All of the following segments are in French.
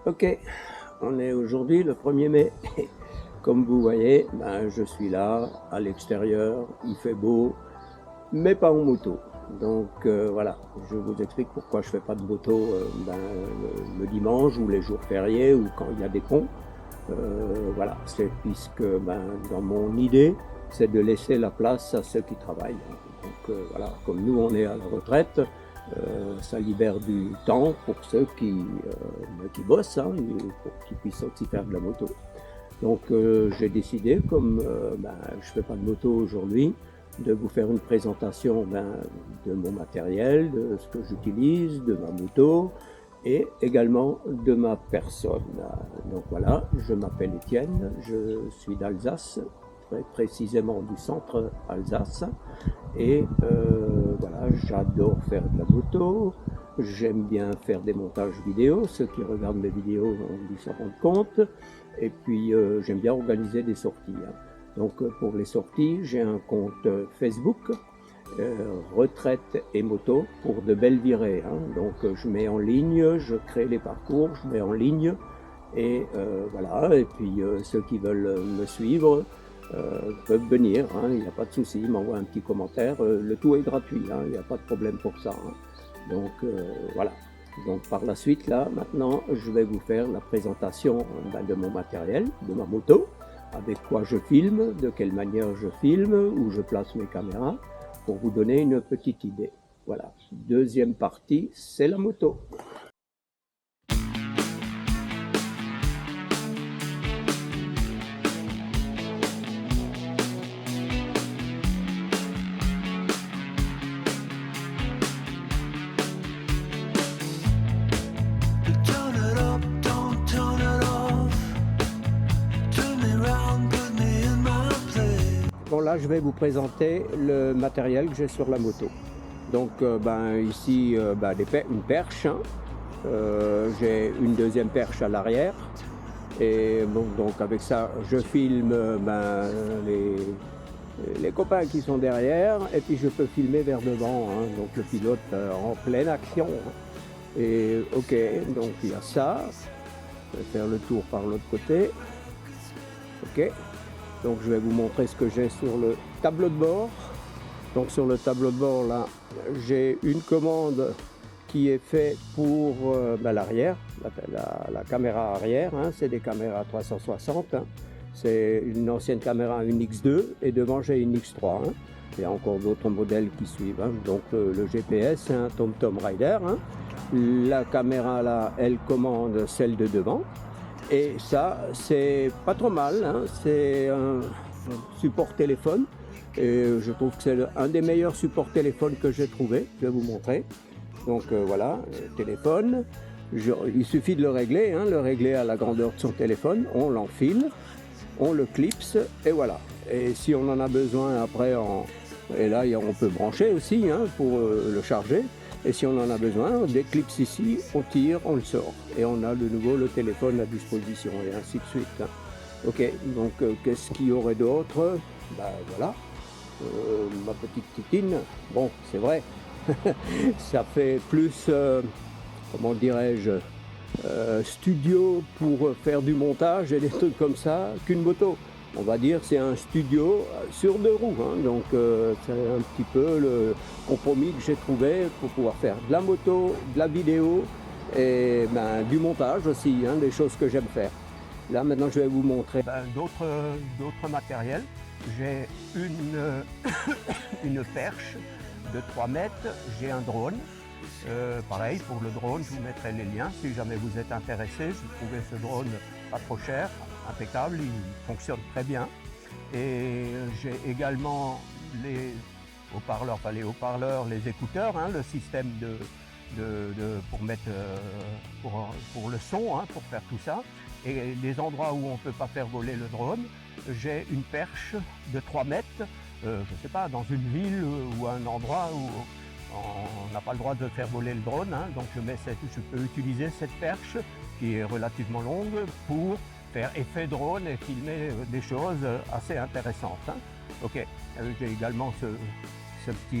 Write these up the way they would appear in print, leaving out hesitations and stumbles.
Ok, on est aujourd'hui le 1er mai. Comme vous voyez, je suis là, à l'extérieur, il fait beau, mais pas en moto. Donc voilà, je vous explique pourquoi je fais pas de moto le dimanche ou les jours fériés ou quand il y a des ponts. Voilà, c'est puisque dans mon idée, c'est de laisser la place à ceux qui travaillent. Donc voilà, comme nous on est à la retraite, ça libère du temps pour ceux qui bossent, hein, pour qu'ils puissent aussi faire de la moto. Donc j'ai décidé, comme je fais pas de moto aujourd'hui, de vous faire une présentation de mon matériel, de ce que j'utilise, de ma moto et également de ma personne. Donc voilà, je m'appelle Étienne, je suis d'Alsace, très précisément du centre Alsace. Et voilà, j'adore faire de la moto, j'aime bien faire des montages vidéo, ceux qui regardent mes vidéos ont dû s'en rendre compte. Et puis j'aime bien organiser des sorties, hein. Donc pour les sorties, j'ai un compte Facebook, retraite et moto, pour de belles virées, hein. Donc je mets en ligne, je crée les parcours, je mets en ligne, et voilà, et puis ceux qui veulent me suivre peuvent venir, hein, il n'y a pas de souci, ils m'envoient un petit commentaire, le tout est gratuit, hein, il n'y a pas de problème pour ça, hein. Donc voilà. Donc par la suite, là, maintenant, je vais vous faire la présentation de mon matériel, de ma moto, avec quoi je filme, de quelle manière je filme, où je place mes caméras, pour vous donner une petite idée. Voilà. Deuxième partie, c'est la moto. Bon, là, je vais vous présenter le matériel que j'ai sur la moto. Donc, ici, une perche, hein. J'ai une deuxième perche à l'arrière. Et bon, donc, avec ça, je filme les copains qui sont derrière. Et puis, je peux filmer vers devant, hein, donc le pilote en pleine action. Et ok, donc il y a ça. Je vais faire le tour par l'autre côté. Ok. Donc je vais vous montrer ce que j'ai sur le tableau de bord. Donc sur le tableau de bord là, j'ai une commande qui est faite pour l'arrière, la caméra arrière, hein, c'est des caméras 360, hein. C'est une ancienne caméra, une X2, et devant j'ai une X3, hein. Il y a encore d'autres modèles qui suivent, hein. Donc le GPS, c'est un TomTom Rider, hein. La caméra là, elle commande celle de devant. Et ça, c'est pas trop mal, hein. C'est un support téléphone. Et je trouve que c'est un des meilleurs supports téléphone que j'ai trouvé. Je vais vous montrer. Donc voilà, le téléphone. Il suffit de le régler, hein, le régler à la grandeur de son téléphone. On l'enfile, on le clipse et voilà. Et si on en a besoin après, et là on peut brancher aussi, hein, pour le charger. Et si on en a besoin, on déclipse ici, on tire, on le sort. Et on a de nouveau le téléphone à disposition, et ainsi de suite, hein. Ok, donc qu'est-ce qu'il y aurait d'autre? Voilà, ma petite titine. Bon, c'est vrai, ça fait plus, comment dirais-je, studio pour faire du montage et des trucs comme ça qu'une moto. On va dire c'est un studio sur deux roues, hein. Donc c'est un petit peu le compromis que j'ai trouvé pour pouvoir faire de la moto, de la vidéo et du montage aussi, hein, des choses que j'aime faire. Là maintenant je vais vous montrer d'autres matériels. J'ai une perche de 3 mètres, j'ai un drone. Pareil, pour le drone, je vous mettrai les liens si jamais vous êtes intéressé. J'ai trouvé ce drone pas trop cher, impeccable, il fonctionne très bien. Et j'ai également les haut-parleurs, les écouteurs, hein, le système pour mettre pour le son, hein, pour faire tout ça. Et les endroits où on ne peut pas faire voler le drone, j'ai une perche de 3 mètres, je ne sais pas, dans une ville ou un endroit où on n'a pas le droit de faire voler le drone, hein. Donc je peux utiliser cette perche qui est relativement longue pour faire effet drone et filmer des choses assez intéressantes, hein. Ok, j'ai également cette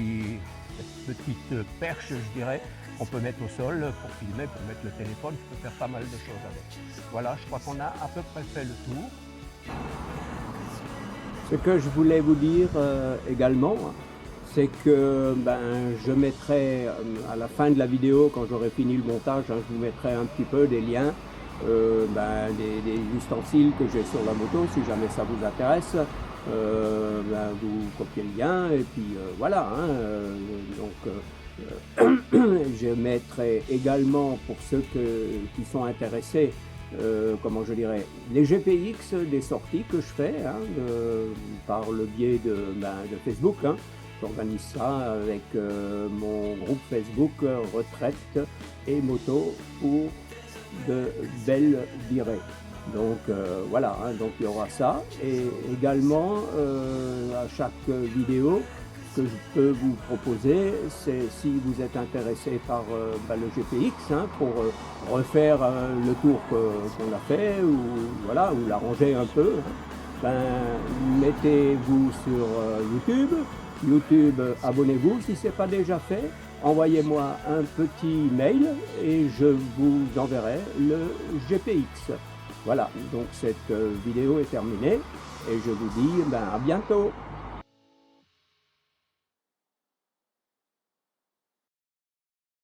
petite perche, je dirais, qu'on peut mettre au sol pour filmer, pour mettre le téléphone. Je peux faire pas mal de choses avec. Voilà, je crois qu'on a à peu près fait le tour. Ce que je voulais vous dire également, c'est que je mettrai à la fin de la vidéo, quand j'aurai fini le montage, je vous mettrai un petit peu des liens, des ustensiles que j'ai sur la moto, si jamais ça vous intéresse. Vous copiez le lien et puis voilà. Je mettrai également, pour ceux qui sont intéressés, comment je dirais, les GPX des sorties que je fais par le biais de Facebook. J'organise ça avec mon groupe Facebook Retraite et Moto pour de belles virées. Donc voilà, donc il y aura ça. Et également, à chaque vidéo, ce que je peux vous proposer, c'est si vous êtes intéressé par le GPX, pour refaire le tour qu'on a fait, ou voilà, ou l'arranger un peu, mettez-vous sur YouTube, abonnez-vous si ce n'est pas déjà fait, envoyez-moi un petit mail et je vous enverrai le GPX. Voilà, donc cette vidéo est terminée et je vous dis à bientôt.